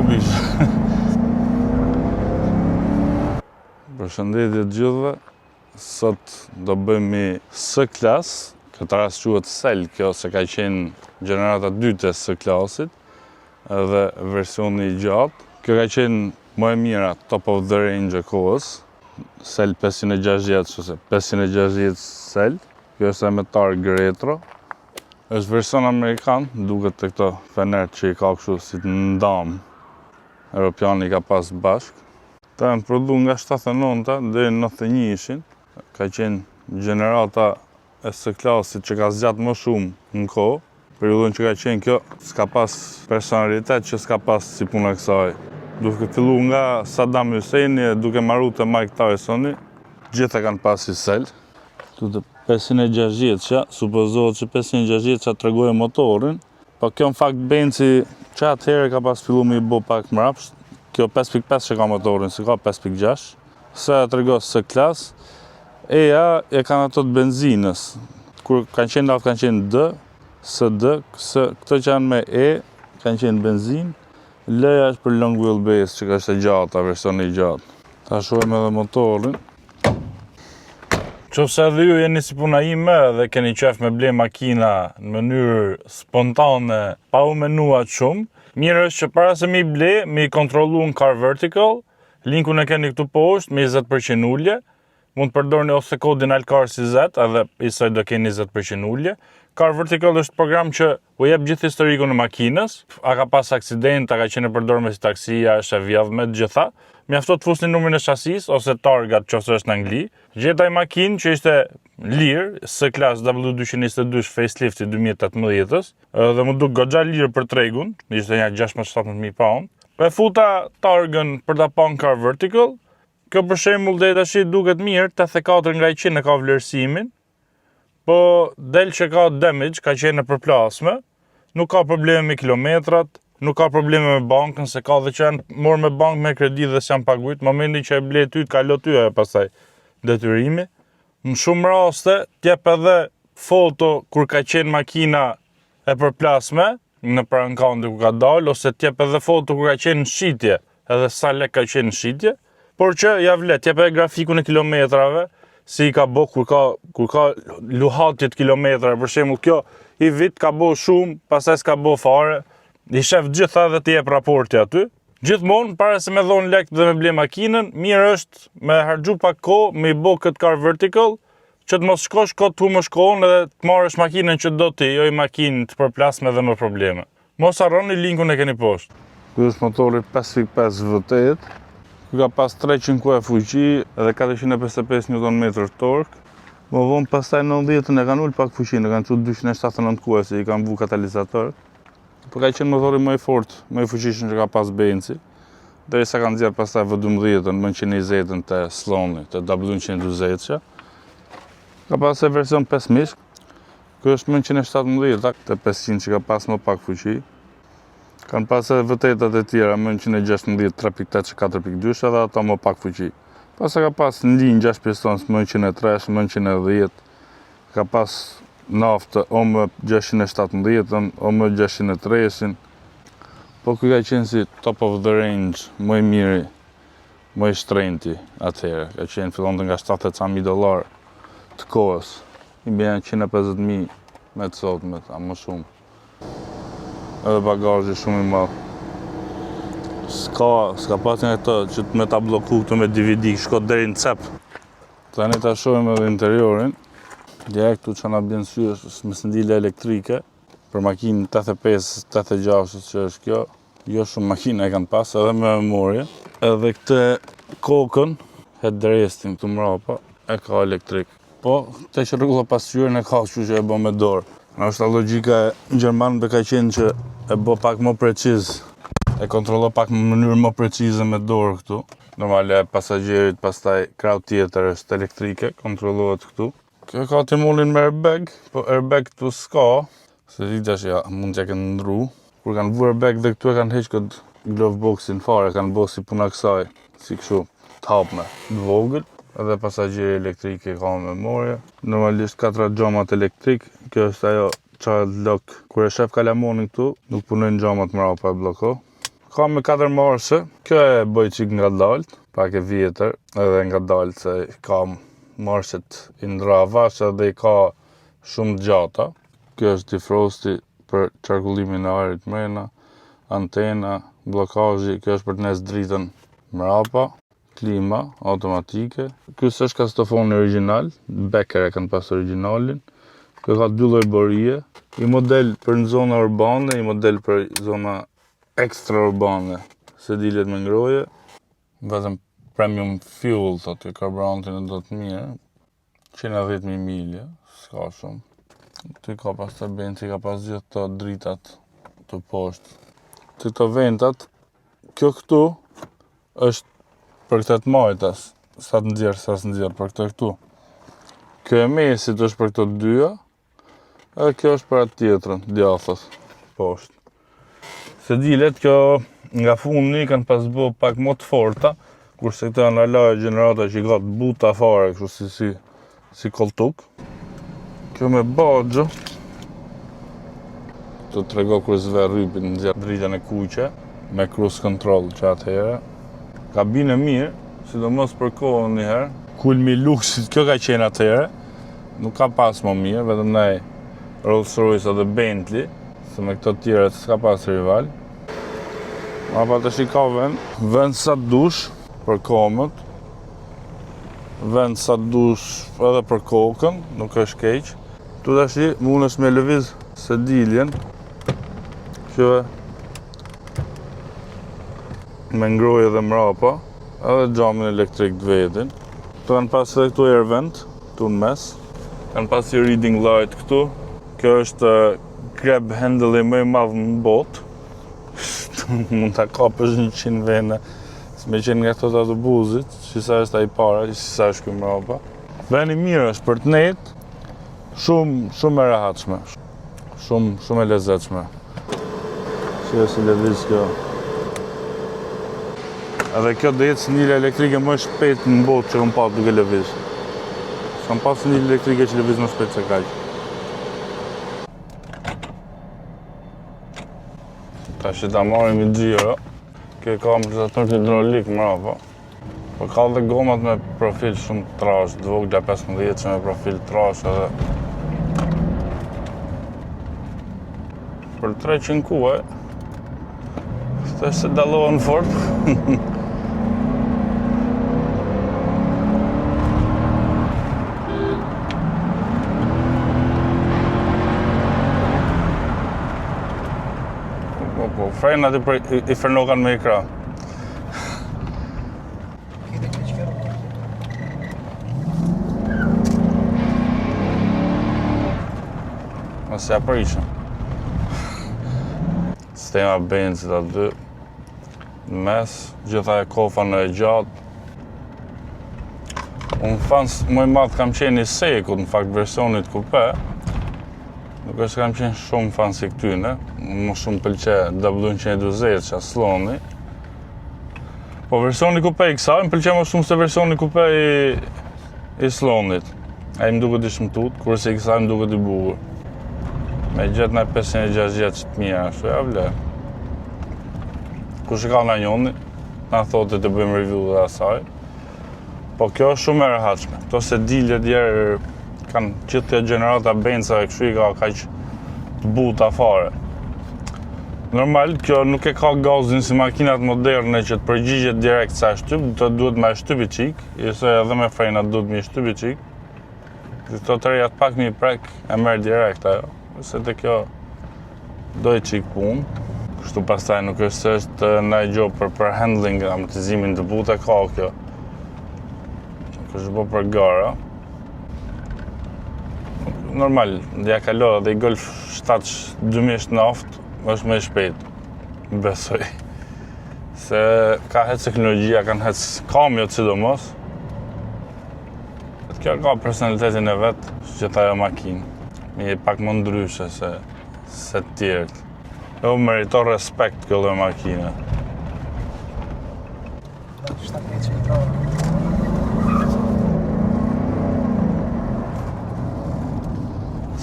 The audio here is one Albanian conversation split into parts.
bish. Përshëndetje të gjithëve. Sot do bëjmë S-klas. Këtë rast quhet Cell, kjo se ka qenë gjenerata dytë e S-klasit, edhe versioni i gjatë. Kjo ka qenë më e mira, top of the range e kohës. Cell 560 ose 560 Cell. Kjo është me targ retro. Është version amerikan, duket të këto fenert që i ka kështu si të ndam. Europiani ka pas bashk. Ta janë prodhu nga 79-ta dhe 91 ishin. Ka qenë gjenerata e S-klasit që ka zgjat më shumë në kohë. Periudhën që ka qenë kjo, s'ka pas personalitet që s'ka pas si puna kësaj. Duke fillu nga Saddam Husseini, duke marru të Mike Tysoni, gjithë e kanë pas si Cell. Tutë 560-qa, supozohet që 560-qa të regojë motorin, po kjo në fakt Benzi që atëherë ka pas fillu me i bo pak mrapsht. Kjo 5.5 që ka motorin, si ka 5.6. Se të regojë S-klas, eja e kanë ato të benzinës. Kur kanë qenë lafë kanë qenë D, SD, këto që janë me E, kanë qenë benzinë. Leja është për long wheelbase që ka është e gjata, versioni i gjatë. Ta shohim edhe motorin. Qofse edhe ju jeni si puna ime dhe keni qef me ble makina në mënyrë spontane, pa u menua shumë, mirë është që para se mi ble, mi kontrolu në Car Vertical, linkun e keni këtu poshtë me 20% ullje, mund të përdorni ose kodin Alcar CZ, edhe isoj do keni 20% ullje. Car Vertical është program që u jep gjithë historikun e makinës, a ka pas aksident, a ka qenë përdorur me si taksia, është e vjedhme, gjitha. Mjafto të fusni numrin e shasis ose targat qofse është në Angli. Gjeta i makinë që ishte lirë, S-klas W222 facelift i 2018-ës, dhe më duk goxha lirë për tregun, ishte një 16-17.000 pound. E futa targën për ta pa në Car Vertical. Kjo për shembull deri tash duket mirë, 84 nga 100 e ka vlerësimin. Po del që ka damage, ka qenë e përplasme, nuk ka probleme me kilometrat, nuk ka probleme me bankën, se ka dhe që janë morë me bankë me kredi dhe s'janë paguajt, momentin që e ble ty, ka lo ty e pastaj detyrimi. Në shumë raste, t'jep edhe foto kur ka qenë makina e përplasme, në prankande ku ka dalë, ose t'jep edhe foto kur ka qenë në shitje, edhe sa lek ka qenë në shitje, por që ja vlet, t'jep edhe grafikun e kilometrave, si ka bo kur ka luhatjet kilometra, për shembull kjo i vit ka bo shumë, pastaj s'ka bo fare, i shef gjitha dhe t'i jep raporti aty. Gjithmonë, para se me dhonë lekt dhe me ble makinën, mirë është me harxhu pak kohë, me i bo këtë Car Vertical, që të mos shkosh kot tu më shkohën edhe të marrësh makinën që do ti, jo i makinë të përplasme dhe me probleme. Mos harroni, linkun e keni poshtë. Ky është motori 5.5 V8. Ky ka pas 300 kuaj fuqi edhe 455 Nm tork. Më vonë pastaj 90-ën e kanë ul pak fuqinë, kanë çu 279 kuaj se i kanë vu katalizator. Po ka qenë motori më i fortë, më i fuqishëm që ka pas Benzi. Derisa kanë nxjerr pastaj V12-ën, më 120-ën te Sloni, te W120-qa. Ka pas e version 5 mishk. Ky është më 117, te 500 që ka pas më pak fuqi. Kanë pas edhe V8-at e tjera, më 116, 3.8, 4.2, edhe ato më pak fuqi. Pas ka pas në linjë 6 pistons, më 103, më 110, ka pas naftë, o më 617, o më 603, po kjo ka qenë si top of the range, më i miri, më i shtrejnti atëherë. Ka qenë fillon nga $70.000 të kohës, i bjen 150.000 me të sotme, a më shumë. Edhe bagazhi shumë i madh. S'ka pasin e këto që me ta bloku këtu me DVD, shko deri në cep. Tani ta shohim edhe interiorin. Direkt tu që na bjen sy është me sndile elektrike. Për makinë 85-86 që është kjo, jo shumë makina e kanë pas, edhe me memorie. Edhe këtë kokën, headrestin këtu mrapa, e ka elektrik. Po, te që rregulla pasqyrën e ka kështu që e bën me dorë. Në është logjika e gjermanëve ka qenë që e bë pak më preciz, e kontrollo pak në mënyrë më precize me dorë këtu. Normale pasagjerit, pastaj krau tjetër është elektrike, kontrollohet këtu. Kjo ka timolin me airbag, po airbag këtu s'ka, se di tash ja mund t'ja kenë ndru. Kur kanë vu airbag dhe këtu e kanë heq këtë glove boxin fare, kanë bërë si puna kësaj, si kështu, t'hapme, të vogël. Edhe pasagjeri elektrike ka me memorie. Normalisht 4 xhamat elektrik, kjo është ajo child lock. Kur e shef kalamonin këtu, nuk punojnë xhamat mrapa e bloko. Ka me 4 marshe, kjo e bëj qik nga dalt, pak e vjetër, edhe nga dalt se ka marshet i ndravash edhe i ka shumë gjata. Kjo është defrosti për qarkullimin e ajrit mrena, antena, blokazhi, kjo është për të nes dritën mrapa, klima automatike. Ky s'është kastofoni origjinal, Becker e kanë pas origjinalin. Kjo ka 2 lloj borie, i model për në zona urbane, i model për zona ekstra urbane, se dilet me ngroje. Vetëm premium fuel, thotë, karburantin e do të mirë, 110.000 milje, s'ka shumë. Ty ka pas të benci, ka pas gjithë të dritat të poshtë. Të këto ventat, kjo këtu është për këtë të majtas, sa të nxjerë, sa të nxjerë, për këtë këtu. Kjo e mesit është për këto dyja, edhe kjo është për atë tjetrën, djathës, poshtë. Se dilet, kjo nga fundi kanë pas bë pak më të forta, kurse këto janë alaje gjenerata që i ka të buta fare, kështu si koltuk. Kjo me baxho, të trego kur zver rrypin në dritën e kuqe, me cruise control që atëherë. Kabinë e mirë, sidomos për kohën njëherë, kulmi luksit, kjo ka qenë atëherë, nuk ka pas më mirë, vetëm nej Rolls-Royce edhe Bentley, se me këto tjere s'ka pas rival. Ma pa të shika vend sa dush për komët, vend sa dush edhe për kokën, nuk është keq. Tu tash mundesh me lëviz sediljen, që me ngrojë dhe mrapa, edhe xhamin elektrik të vetin. Këtu kanë pas edhe këtu air vent, këtu në mes. Kanë pas i reading light këtu. Kjo është grab handle më i madh në botë. Mund ta kapësh 100 vende. Me qenë nga këto të autobusit, që sa është ai para, që sa është kjo mrapa. Veni mirë është për të net, shumë e rehatshme, shumë e lezetshme. Që si lëviz kjo. Edhe kjo do jetë sinjile elektrike më shpejt në botë që kam pas duke lëviz. S'kam pas sinjile elektrike që lëviz më shpejt se kaq. Tash ta marrim i xhiro. Kjo ka amortizator hidrolik mrapa. Po ka edhe gomat me profil shumë trash, të vogla 15 që me profil trash edhe. Për 300 kuaj, se dallohen fort. Po, frenat i frenokan me ekran. Mos ja prishëm. Sistema benzit aty. Në mes, gjitha e kofa në e gjatë. Unë fans më i madh kam qenë i sekut, në fakt versionit kupe. Nuk është kam qenë shumë fan si këtyne, më shumë pëlqe W120 që sloni. Po versioni kupe i kësaj, më pëlqe më shumë se versioni kupe i slonit. Ai më duket i shëmtut, kurse i kësaj më duket i bukur. Me gjetë në 560 që të mira, ashtu ja vle. Kush e ka nga njoni, na thotë të bëjmë review dhe asaj. Po kjo është shumë e rehatshme. Këto sedilje djerë kanë gjithë të gjenerata bencave kështu i ka kaq të buta fare. Normal, kjo nuk e ka gazin si makinat moderne që të përgjigjet direkt sa shtyp, të duhet me shtypi qik, ose edhe me frenat duhet me shtypi qik. Këto të rejat pak mi prek e merr direkt ajo, se të kjo doj qik punë. Kështu pastaj nuk është se është ndaj gjo për handling, amortizimin të buta ka kjo. Nuk është bo për gara. Normal, ndja kalora dhe i Golf 7 2009 është më shpejt, besoj. Se ka hec teknologjia, kanë hec kamjot sidomos. Kjo ka personalitetin e vetë, që ta jo makinë. Mi pak më ndryshe se të tjerët. Jo meriton respekt kjo dhe makine.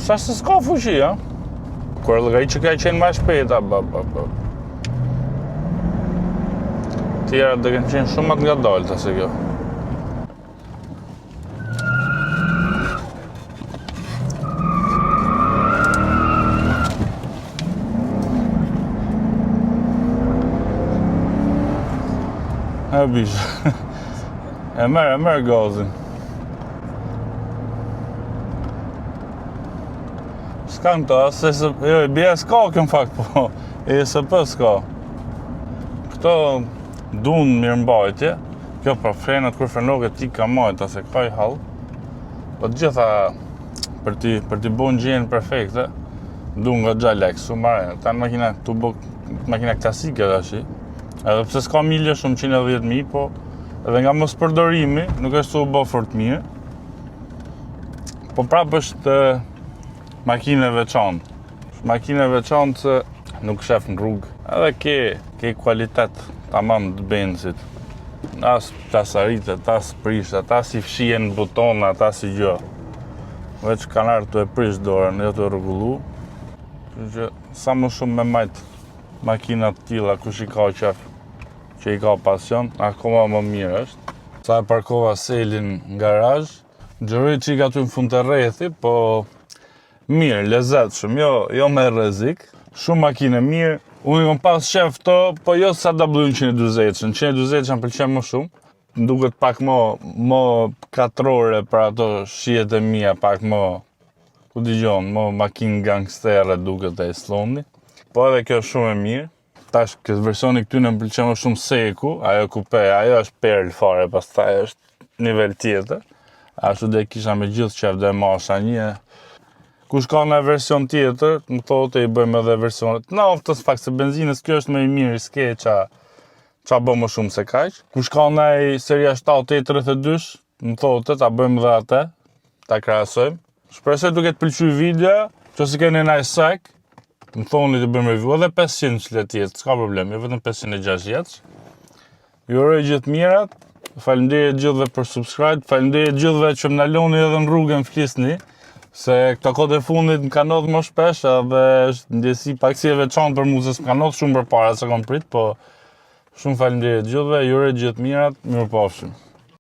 Sa se s'ka fuqi, ja? Kur lëgaj që ka qenë ma shpejta, Tjera dhe kënë qenë shumë nga dalta se kjo. E bishë. E merë gazin. S'kan të asë, jo, i bje s'ka kënë fakt, po, ESP s'ka. Këto dunë mirë mbajtje, kjo për frenat kur frenohet ti ka majta se ka i halë. Po të gjitha, për ti bon gjenë perfekte, dunë nga Gjalex, su marrë, ta në makina, tu bo makina klasike dhe shi. Edhe pse s'ka milje shumë 110.000, po edhe nga mos përdorimi, nuk është u bo fort mirë. Po prapë është makine veçantë. Makine veçantë se nuk shef në rrugë. Edhe ke kualitet tamam të benzit. As plasaritet, as prishet, as i fshien butonat, as i gjë. Veç kanë ardhur të e prish dorën, jo të rregullu. Që sa më shumë me majt makinat tilla kush i ka qef, që i ka pasion, akoma më mirë është. Sa e parkova selin në garazh, gjëroj që i ka ty në fund të rrethi, po mirë, lezetshëm, jo me rrezik. Shumë makine mirë. Unë kom pas shef to, po jo sa W 140. 140 më pëlqen më shumë. Më duket pak më katrore për ato shijet e mia, pak më, ku digjon, më makinë gangstere duket e Islandi. Po edhe kjo shumë e mirë. Tash këtë versioni këtyne më pëlqen më shumë Seku, ajo kupe, ajo është perl fare, pastaj është nivel tjetër. Ashtu dhe kisha me gjithë qef dhe masha një. Kush ka në version tjetër, më thotë i bëjmë edhe versionet. Naftës fakt se benzinës kjo është më i mirë, s'ke qa bë më shumë se kaq. Kush ka në seria 732, më thotë ta bëjmë dhe atë, ta krahasojmë. Shpresoj duke të pëlqyer video, nëse keni ndaj sek, më thoni të bëjmë review edhe 500 që le tjetë, s'ka problem, jo vetëm 560. Ju uroj gjithë mirat, faleminderit gjithëve për subscribe, faleminderit gjithëve që më naloni edhe në rrugën flisni, se këta kohët e fundit më ka ndodhur më shpesh, edhe është ndjesi pak si e veçantë për mua se s'm ka ndodhur shumë përpara se kam prit, po shumë faleminderit gjithëve, ju uroj gjithë mirat, mirupafshim.